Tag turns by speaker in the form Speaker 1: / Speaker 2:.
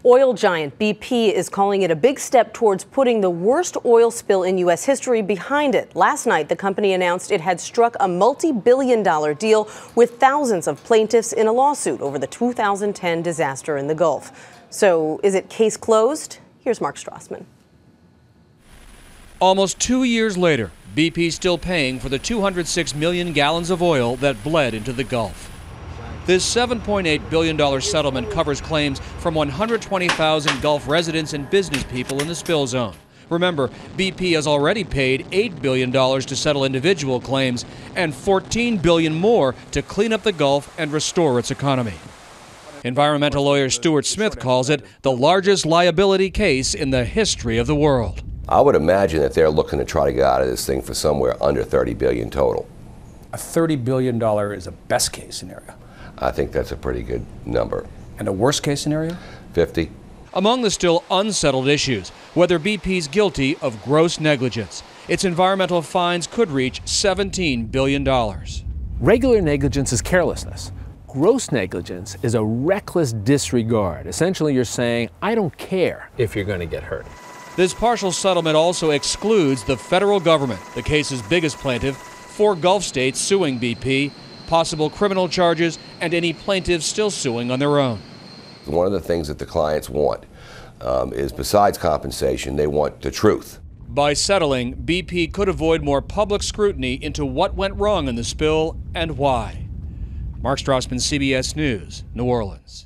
Speaker 1: Oil giant BP is calling it a big step towards putting the worst oil spill in U.S. history behind it. Last night, the company announced it had struck a multi-billion-dollar deal with thousands of plaintiffs in a lawsuit over the 2010 disaster in the Gulf. So is it case closed? Here's Mark Strassman.
Speaker 2: Almost 2 years later, BP still paying for the 206 million gallons of oil that bled into the Gulf. This $7.8 billion settlement covers claims from 120,000 Gulf residents and business people in the spill zone. Remember, BP has already paid $8 billion to settle individual claims and $14 billion more to clean up the Gulf and restore its economy. Environmental lawyer Stuart Smith calls it the largest liability case in the history of the world.
Speaker 3: I would imagine that they're looking to try to get out of this thing for somewhere under $30 billion total.
Speaker 4: A $30 billion is a best case scenario.
Speaker 3: I think that's a pretty good number.
Speaker 4: And a worst case scenario?
Speaker 3: 50.
Speaker 2: Among the still unsettled issues, whether BP's guilty of gross negligence. Its environmental fines could reach $17 billion.
Speaker 5: Regular negligence is carelessness. Gross negligence is a reckless disregard. Essentially, you're saying, I don't care if you're going to get hurt.
Speaker 2: This partial settlement also excludes the federal government, the case's biggest plaintiff, 4 Gulf states suing BP, possible criminal charges, and any plaintiffs still suing on their own.
Speaker 3: One of the things that the clients want is, besides compensation, they want the truth.
Speaker 2: By settling, BP could avoid more public scrutiny into what went wrong in the spill and why. Mark Strassman, CBS News, New Orleans.